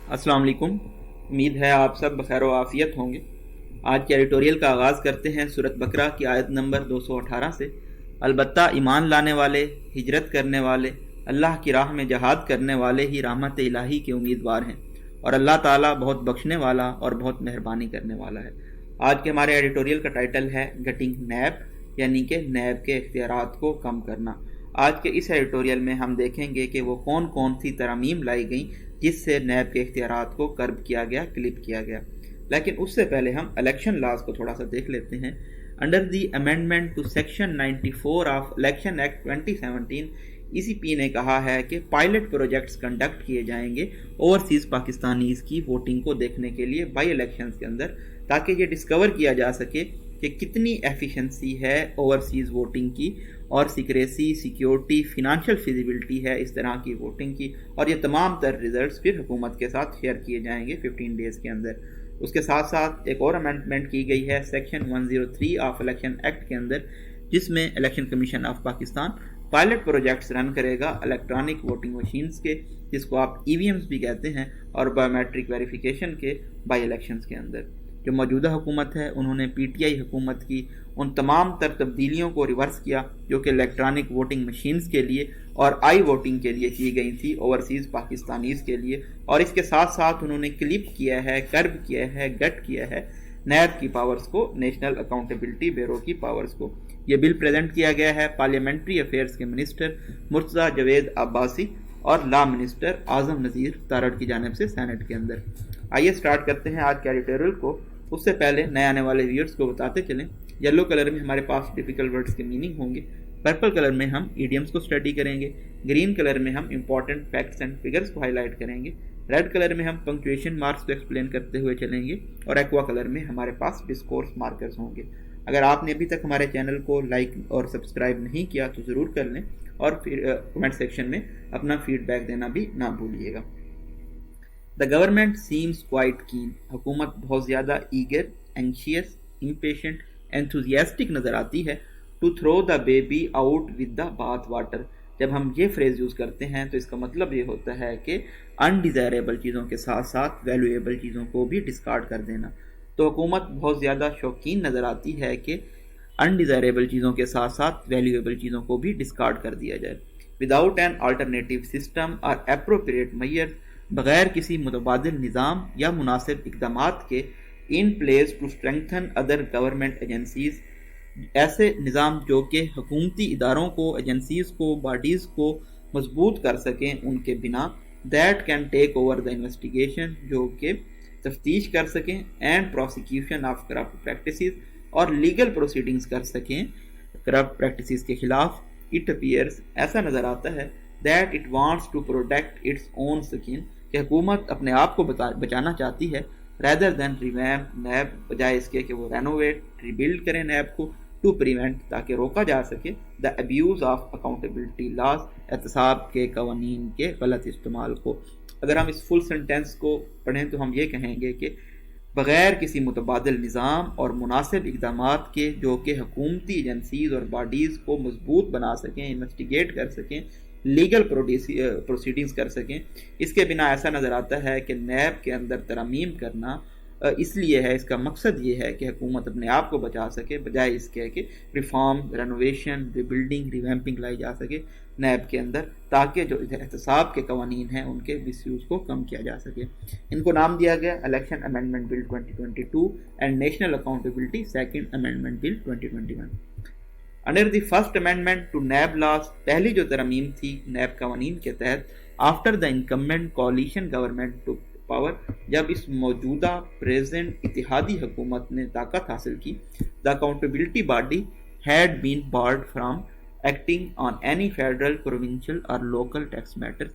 السلام علیکم۔ امید ہے آپ سب بخیر و عافیت ہوں گے۔ آج کے ایڈیٹوریل کا آغاز کرتے ہیں سورۃ بقرہ کی آیت نمبر 218 سے۔ البتہ ایمان لانے والے، ہجرت کرنے والے، اللہ کی راہ میں جہاد کرنے والے ہی رحمت الہی کے امیدوار ہیں، اور اللہ تعالیٰ بہت بخشنے والا اور بہت مہربانی کرنے والا ہے۔ آج کے ہمارے ایڈیٹوریل کا ٹائٹل ہے گٹنگ نیب، یعنی کہ نیب کے اختیارات کو کم کرنا۔ آج کے اس ایڈیٹوریل میں ہم دیکھیں گے کہ وہ کون کون سی ترامیم لائی گئیں جس سے نیب کے اختیارات کو کرب کیا گیا، کلپ کیا گیا۔ لیکن اس سے پہلے ہم الیکشن لاز کو تھوڑا سا دیکھ لیتے ہیں۔ Under the amendment to section 94 of election act 2017، E C P نے کہا ہے کہ پائلٹ پروجیکٹس کنڈکٹ کیے جائیں گے اوورسیز پاکستانیز کی ووٹنگ کو دیکھنے کے لیے بائی الیکشنز کے اندر، تاکہ یہ ڈسکور کیا جا سکے کہ کتنی ایفیشنسی ہے اوورسیز ووٹنگ کی، اور سیکریسی، سیکیورٹی، فینانشل فیزیبلٹی ہے اس طرح کی ووٹنگ کی، اور یہ تمام تر ریزلٹس پھر حکومت کے ساتھ شیئر کیے جائیں گے 15 ڈیز کے اندر۔ اس کے ساتھ ساتھ ایک اور امینڈمنٹ کی گئی ہے سیکشن 103 آف الیکشن ایکٹ کے اندر، جس میں election commission of Pakistan pilot projects run کرے گا الیکٹرانک ووٹنگ مشینز کے، جس کو آپ ای وی ایمز بھی کہتے ہیں، اور بایو میٹرک ویریفیکیشن کے بائی الیکشنز کے اندر۔ جو موجودہ حکومت ہے انہوں نے پی ٹی آئی حکومت کی ان تمام تر تبدیلیوں کو ریورس کیا جو کہ الیکٹرانک ووٹنگ مشینز کے لیے اور آئی ووٹنگ کے لیے کی گئی تھی اوورسیز پاکستانیز کے لیے، اور اس کے ساتھ ساتھ انہوں نے کلپ کیا ہے، کرب کیا ہے، گٹ کیا ہے نیب کی پاورز کو، نیشنل اکاؤنٹیبلٹی بیورو کی پاورز کو۔ یہ بل پریزنٹ کیا گیا ہے پارلیمنٹری افیئرز کے منسٹر مرتضیٰ جوید عباسی اور لا منسٹر اعظم نذیر تارڑ کی جانب سے سینٹ کے اندر۔ آئیے سٹارٹ کرتے ہیں آج کے ایڈیٹوریل کو۔ اس سے پہلے نئے آنے والے ویورز کو بتاتے چلیں، یلو کلر میں ہمارے پاس ڈیفیکلٹ ورڈز کے میننگ ہوں گے، پرپل کلر میں ہم ایڈیمز کو اسٹڈی کریں گے، گرین کلر میں ہم امپورٹنٹ فیکٹس اینڈ فگرز کو ہائی لائٹ کریں گے، ریڈ کلر میں ہم پنکچویشن مارکس کو ایکسپلین کرتے ہوئے چلیں گے، اور ایکوا کلر میں ہمارے پاس ڈسکورس مارکرز ہوں گے۔ اگر آپ نے ابھی تک ہمارے چینل کو لائک اور سبسکرائب نہیں کیا تو ضرور کر لیں، اور پھر کمنٹ سیکشن میں اپنا فیڈ بیک دینا بھی نہ بھولیے گا۔ The government seems quite keen۔ حکومت بہت زیادہ eager، anxious، impatient، enthusiastic نظر آتی ہے to throw the baby out with the bath water۔ جب ہم یہ فریز یوز کرتے ہیں تو اس کا مطلب یہ ہوتا ہے کہ undesirable چیزوں کے ساتھ ساتھ valuable چیزوں کو بھی ڈسکارڈ کر دینا۔ تو حکومت بہت زیادہ شوقین نظر آتی ہے کہ undesirable چیزوں کے ساتھ ساتھ valuable چیزوں کو بھی ڈسکارڈ کر دیا جائے۔ Without an alternative system or appropriate measures، بغیر کسی متبادل نظام یا مناسب اقدامات کے in place to strengthen other government agencies, ایسے نظام جو کہ حکومتی اداروں کو، ایجنسیز کو، باڈیز کو مضبوط کر سکیں ان کے بنا، that can take over the investigation, جو کہ تفتیش کر سکیں، and prosecution of corrupt practices, اور لیگل پروسیڈنگز کر سکیں کرپٹ پریکٹسز کے خلاف۔ اٹ اپیئرز، ایسا نظر آتا ہے، that it wants to protect its own skin, کہ حکومت اپنے آپ کو بچانا چاہتی ہے، ریدر دین ریویمپ نیب، بجائے اس کے کہ وہ رینوویٹ، ریبلڈ کریں نیب کو، ٹو پریونٹ، تاکہ روکا جا سکے the abuse of accountability laws, احتساب کے قوانین کے غلط استعمال کو۔ اگر ہم اس فل سنٹینس کو پڑھیں تو ہم یہ کہیں گے کہ بغیر کسی متبادل نظام اور مناسب اقدامات کے جو کہ حکومتی ایجنسیز اور باڈیز کو مضبوط بنا سکیں، انویسٹیگیٹ کر سکیں، لیگل پروسیڈنگز کر سکیں، اس کے بنا ایسا نظر آتا ہے کہ نیب کے اندر ترامیم کرنا اس لیے ہے، اس کا مقصد یہ ہے کہ حکومت اپنے آپ کو بچا سکے، بجائے اس کے کہ ریفارم، رینوویشن، ریبلڈنگ، ریویمپنگ لائی جا سکے نیب کے اندر، تاکہ جو احتساب کے قوانین ہیں ان کے مس یوز کو کم کیا جا سکے۔ ان کو نام دیا گیا election amendment bill 2022 and national accountability second amendment bill 2021۔ Under the first amendment to NAB laws, پہلی جو ترمیم تھی نیب قوانین کے تحت، after the incumbent coalition government to power, جب اس موجودہ پریزنٹ اتحادی حکومت نے طاقت حاصل کی، the accountability body head been barred from acting on any federal, provincial اور لوکل ٹیکس میٹر،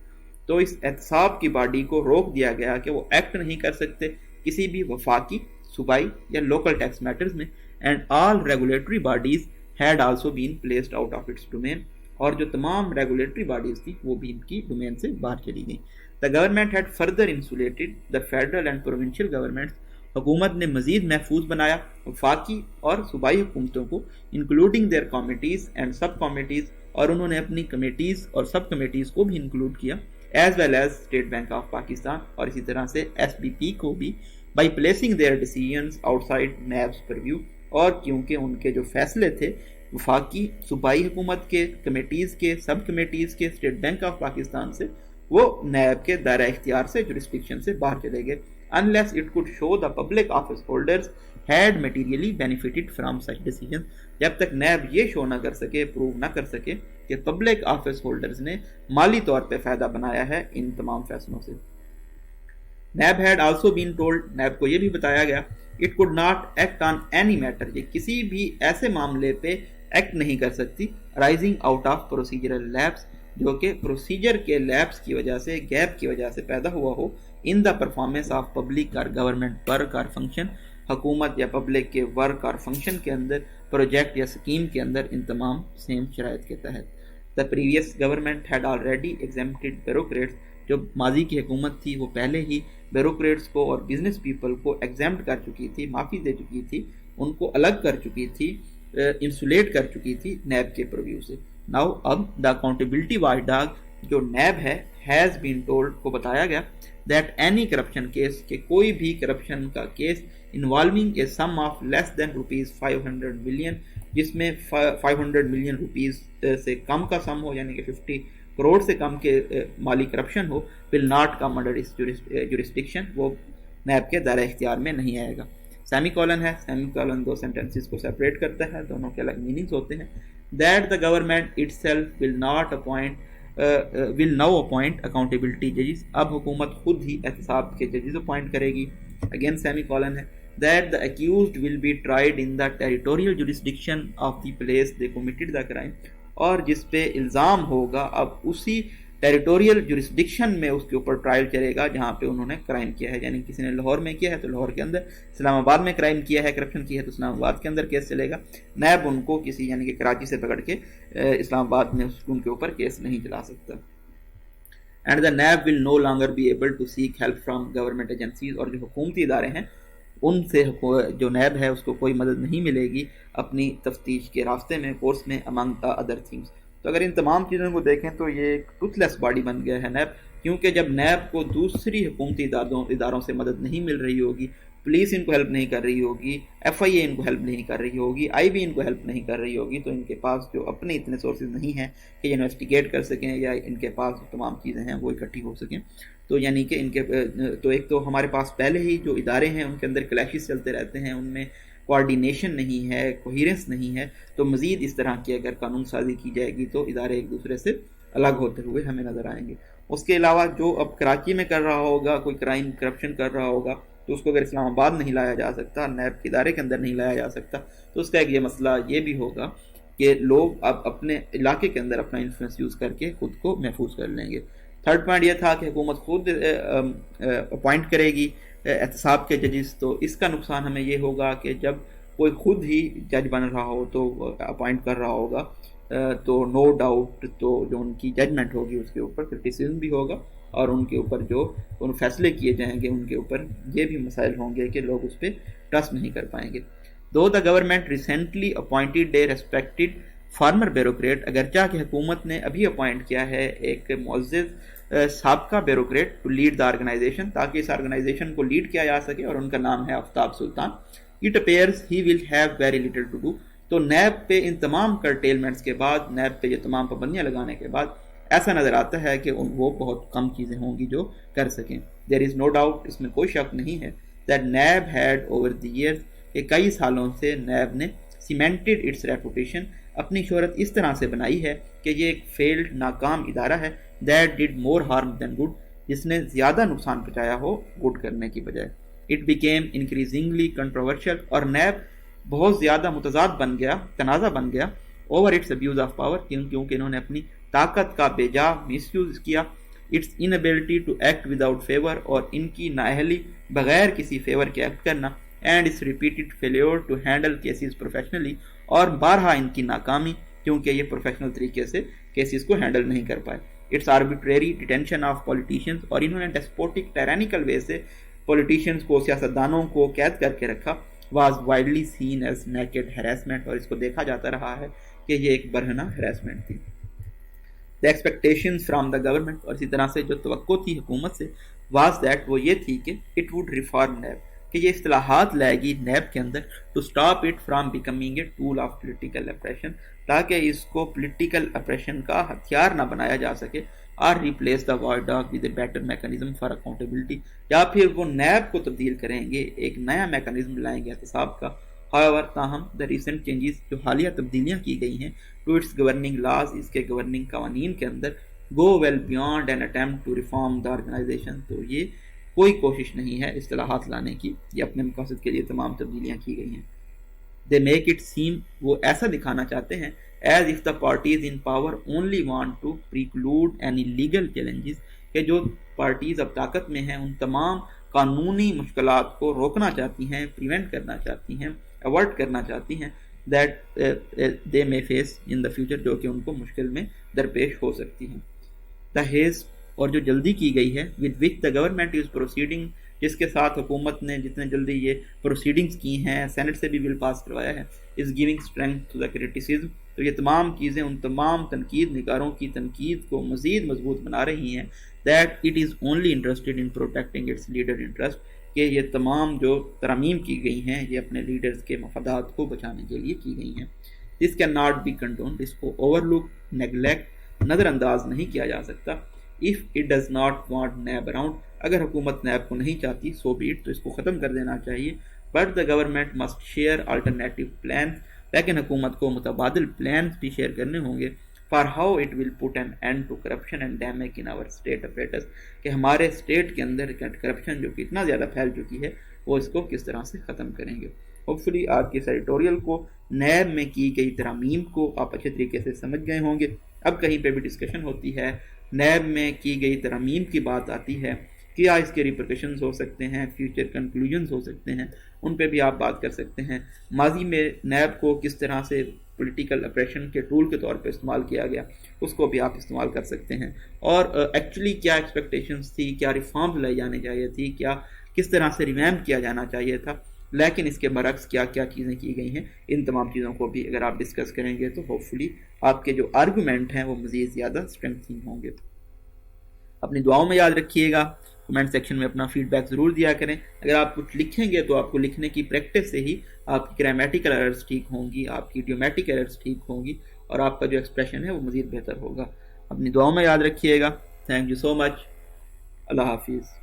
تو اس احتساب کی باڈی کو روک دیا گیا کہ وہ ایکٹ نہیں کر سکتے کسی بھی وفاقی، صوبائی یا لوکل ٹیکس میٹرز میں، and all regulatory bodies had also been placed out of its domain، اور جو تمام ریگولیٹری باڈیز تھی وہ بھی ان کی ڈومین سے باہر چلی گئیں۔ The government had further insulated the federal and provincial governments، حکومت نے مزید محفوظ بنایا وفاقی اور صوبائی حکومتوں کو، including their committees and sub committees، اور انہوں نے اپنی کمیٹیز اور سب کمیٹیز کو بھی انکلوڈ کیا، as well as State Bank of Pakistan اور اسی طرح سے SBP کو بھی by placing their decisions outside NAB's purview, اور کیونکہ ان کے جو فیصلے تھے وفاقی صوبائی حکومت کے کمیٹیز کے سب کمیٹیز کے اسٹیٹ بینک آف پاکستان سے، وہ نیب کے دائرہ اختیار سے جورسڈکشن سے باہر چلے گئے unless it could show the public office holders had materially benefited from such decisions، جب تک نیب یہ شو نہ کر سکے، پروو نہ کر سکے کہ پبلک آفس ہولڈرز نے مالی طور پہ فائدہ بنایا ہے ان تمام فیصلوں سے۔ NAB had also been told، NAB کو یہ بھی بتایا گیا it could not act on any matter، یہ کسی بھی ایسے معاملے پہ ایکٹ نہیں کر سکتی rising out of procedural lapse، جو کہ پروسیجر کے لیپس کی وجہ سے، گیپ کی وجہ سے پیدا ہوا ہو ان دا پرفارمنس آف پبلک اور گورنمنٹ ورک اور فنکشن، حکومت یا پبلک کے ورک اور فنکشن کے اندر، پروجیکٹ یا اسکیم کے اندر، ان تمام سیم شرائط کے تحت۔ The previous government head already exempted bureaucrats, جو ماضی کی حکومت تھی وہ پہلے ہی بیوروکریٹس کو اور بزنس پیپل کو ایگزیمپٹ کر چکی تھی، معافی دے چکی تھی، ان کو الگ کر چکی تھی، انسولیٹ کر چکی تھی نیب کے پرویو سے۔ ناؤ اب دا اکاؤنٹیبلٹی واچ ڈاگ جو نیب ہے ہیز بین ٹولڈ کو بتایا گیا دیٹ اینی کرپشن کیس، کہ کوئی بھی کرپشن کا case involving a sum of less than ₹500 million, جس میں 500 ملین روپیز سے کم کا سم ہو، یعنی کہ 50 کروڑ سے کم کے مالی کرپشن ہو، will not come under its jurisdiction, وہ نیب کے دائرہ اختیار میں نہیں آئے گا۔ سیمی کولن ہے، سیمی کولن دو سینٹنسز کو سیپریٹ کرتا ہے، دونوں کے الگ میننگز ہوتے ہیں۔ That the government itself will now appoint accountability judges، اب حکومت خود ہی احتساب کے ججز اپوائنٹ کرے گی، اگین سیمی کولن ہے۔ That the accused will be tried in the territorial jurisdiction of the place they committed the crime، اور جس پہ الزام ہوگا اب اسی ٹیریٹوریل جورسڈکشن میں اس کے اوپر ٹرائل چلے گا جہاں پہ انہوں نے کرائم کیا ہے، یعنی کسی نے لاہور میں کیا ہے تو لاہور کے اندر، اسلام آباد میں کرائم کیا ہے، کرپشن کی ہے تو اسلام آباد کے اندر کیس چلے گا۔ نیب ان کو کسی یعنی کہ کراچی سے پکڑ کے اسلام آباد میں ان کے اوپر کیس نہیں چلا سکتا۔ And the NAB will no longer be able to seek help from government agencies, اور جو حکومتی ادارے ہیں ان سے جو نیب ہے اس کو کوئی مدد نہیں ملے گی اپنی تفتیش کے راستے میں، کورس میں، امنگ ادر تھنگس۔ تو اگر ان تمام چیزوں کو دیکھیں تو یہ ایک ٹوتھ لیس باڈی بن گیا ہے نیب، کیونکہ جب نیب کو دوسری حکومتی اداروں سے مدد نہیں مل رہی ہوگی، پولیس ان کو ہیلپ نہیں کر رہی ہوگی، FIA ان کو ہیلپ نہیں کر رہی ہوگی، IB ان کو ہیلپ نہیں کر رہی ہوگی، تو ان کے پاس جو اپنے اتنے سورسز نہیں ہیں کہ یہ انویسٹیگیٹ کر سکیں یا ان کے پاس تمام چیزیں ہیں وہ اکٹھی ہو سکیں، تو یعنی کہ ان کے تو ایک تو ہمارے پاس پہلے ہی جو ادارے ہیں ان کے اندر کلیشز چلتے رہتے ہیں، ان میں کوارڈینیشن نہیں ہے، کوہیرنس نہیں ہے، تو مزید اس طرح کی اگر قانون سازی کی جائے گی تو ادارے ایک دوسرے سے الگ ہوتے ہوئے ہمیں نظر آئیں گے۔ اس کے علاوہ جو اب کراچی میں کر رہا ہوگا، کوئی کرائم کرپشن کر رہا ہوگا، تو اس کو اگر اسلام آباد نہیں لایا جا سکتا، نیب کے ادارے کے اندر نہیں لایا جا سکتا، تو اس کا ایک یہ مسئلہ یہ بھی ہوگا کہ لوگ اب اپنے علاقے کے اندر اپنا انفلوئنس یوز کر کے خود کو محفوظ کر لیں گے۔ تھرڈ پوائنٹ یہ تھا کہ حکومت خود اپوائنٹ کرے گی احتساب کے ججز، تو اس کا نقصان ہمیں یہ ہوگا کہ جب کوئی خود ہی جج بن رہا ہو تو اپوائنٹ کر رہا ہوگا تو نو ڈاؤٹ تو جو ان کی ججمنٹ ہوگی اس کے اوپر کرٹیسزم بھی ہوگا، اور ان کے اوپر جو ان فیصلے کیے جائیں گے ان کے اوپر یہ بھی مسائل ہوں گے کہ لوگ اس پہ ٹرسٹ نہیں کر پائیں گے۔ دو the government recently appointed a respected former bureaucrat, اگرچہ کہ حکومت نے ابھی اپوائنٹ کیا ہے ایک معزز سابقہ bureaucrat to lead the organisation, تاکہ اس آرگنائزیشن کو لیڈ کیا جا سکے، اور ان کا نام ہے آفتاب سلطان۔ It appears he will have very little to do، تو نیب پہ ان تمام کرٹیلمنٹس کے بعد، نیب پہ یہ تمام پابندیاں لگانے کے بعد ایسا نظر آتا ہے کہ وہ بہت کم چیزیں ہوں گی جو کر سکیں۔ There is no doubt، اس میں کوئی شک نہیں ہے that NAB had over the years، کہ کئی سالوں سے نیب نے cemented its reputation، اپنی شہرت اس طرح سے بنائی ہے کہ یہ ایک فیلڈ ناکام ادارہ ہے that did more harm than good، جس نے زیادہ نقصان پہنچایا ہو گڈ کرنے کی بجائے۔ It became increasingly controversial، اور نیب بہت زیادہ متضاد بن گیا، تنازع بن گیا over its abuse of power، کیونکہ انہوں نے اپنی طاقت کا بے جا مس یوز کیا، its inability to act without favor، اور ان کی نااہلی بغیر کسی فیور کے ایکٹ کرنا، and its repeated failure to handle cases professionally، اور بارہا ان کی ناکامی کیونکہ یہ پروفیشنل طریقے سے کیسز کو ہینڈل نہیں کر پائے۔ its arbitrary detention of politicians، اور انہوں نے despotic tyrannical way سے پولیٹیشینز کو، سیاستدانوں کو قید کر کے رکھا، was widely seen as naked harassment, اور اس کو دیکھا جاتا رہا ہے کہ یہ ایک برہنہ ہراسمنٹ تھی۔ the expectations from the government, اور اسی طرح سے جو توقع تھی حکومت سے was that وہ یہ تھی کہ it would reform NAB, کہ یہ اصلاحات لائے گی نیب کے اندر to stop it from becoming a tool of political oppression, تاکہ اس کو پولیٹیکل اپریشن کا ہتھیار نہ بنایا جا سکے، اور replace the war dog with a better mechanism for accountability، یا پھر وہ نیب کو تبدیل کریں گے، ایک نیا میکانزم لائیں گے احتساب کا۔ However، تاہم the recent changes، جو حالیہ تبدیلیاں کی گئی ہیں to its governing laws، اس کے گورننگ قوانین کے اندر go well beyond an attempt to reform the organization، تو یہ کوئی کوشش نہیں ہے اصلاحات لانے کی، یہ اپنے مقاصد کے لیے تمام تبدیلیاں کی گئی ہیں۔ they make it seem، وہ ایسا دکھانا چاہتے ہیں as if the parties in power only want to preclude any legal challenges، کہ جو پارٹیز اب طاقت میں ہیں ان تمام قانونی مشکلات کو روکنا چاہتی ہیں، پریونٹ کرنا چاہتی ہیں، اوائڈ کرنا چاہتی ہیں that they may face in the future، جو کہ ان کو مشکل میں درپیش ہو سکتی ہیں۔ the haste، اور جو جلدی کی گئی ہے with which the government is proceeding، جس کے ساتھ حکومت نے جتنے جلدی یہ پروسیڈنگز کی ہیں، سینٹ سے بھی بل پاس کروایا ہے، is giving strength to the criticism، تو یہ تمام چیزیں ان تمام تنقید نگاروں کی تنقید کو مزید مضبوط بنا رہی ہیں that it is only interested in protecting its leader interest، کہ یہ تمام جو ترامیم کی گئی ہیں یہ اپنے لیڈرز کے مفادات کو بچانے کے لیے کی گئی ہیں۔ this cannot be condoned، اس کو overlook، neglect، نظر انداز نہیں کیا جا سکتا۔ if it does not want NAB around، اگر حکومت نیب کو نہیں چاہتی so be it، تو اس کو ختم کر دینا چاہیے۔ but the government must share alternative plans، لیکن حکومت کو متبادل plans بھی شیئر کرنے ہوں گے for how it will put an end to corruption and damage in our state apparatus، کہ ہمارے اسٹیٹ کے اندر کرپشن جو کہ اتنا زیادہ پھیل چکی ہے وہ اس کو کس طرح سے ختم کریں گے۔ ہوپفلی آج کے اس ایڈیٹوریل کو، نیب میں کی گئی ترامیم کو آپ اچھے طریقے سے سمجھ گئے ہوں گے۔ اب کہیں پہ بھی ڈسکشن ہوتی ہے، نیب میں کی گئی ترامیم کی بات آتی ہے، کیا اس کے ریپرکشنز ہو سکتے ہیں، فیوچر کنکلوژنز ہو سکتے ہیں، ان پہ بھی آپ بات کر سکتے ہیں۔ ماضی میں نیب کو کس طرح سے پولیٹیکل اپریشن کے ٹول کے طور پہ استعمال کیا گیا، اس کو بھی آپ استعمال کر سکتے ہیں، اور ایکچولی کیا ایکسپیکٹیشنز تھی، کیا ریفارمز لائی جانے چاہیے تھی، کیا کس طرح سے ریویمپ کیا جانا چاہیے تھا، لیکن اس کے برعکس کیا کیا چیزیں کی گئی ہیں، ان تمام چیزوں کو بھی اگر آپ ڈسکس کریں گے تو ہوپفلی آپ کے جو آرگومنٹ ہیں وہ مزید زیادہ اسٹرینتھنگ ہوں گے۔ اپنی دعاؤں میں یاد رکھیے گا، کمنٹ سیکشن میں اپنا فیڈ بیک ضرور دیا کریں۔ اگر آپ کچھ لکھیں گے تو آپ کو لکھنے کی پریکٹس سے ہی آپ کی گرامیٹیکل ایررز ٹھیک ہوں گی، آپ کی ایڈیومیٹک ایررز ٹھیک ہوں گی، اور آپ کا جو ایکسپریشن ہے وہ مزید بہتر ہوگا۔ اپنی دعاؤں میں یاد رکھیے گا۔ تھینک یو سو مچ۔ اللہ حافظ۔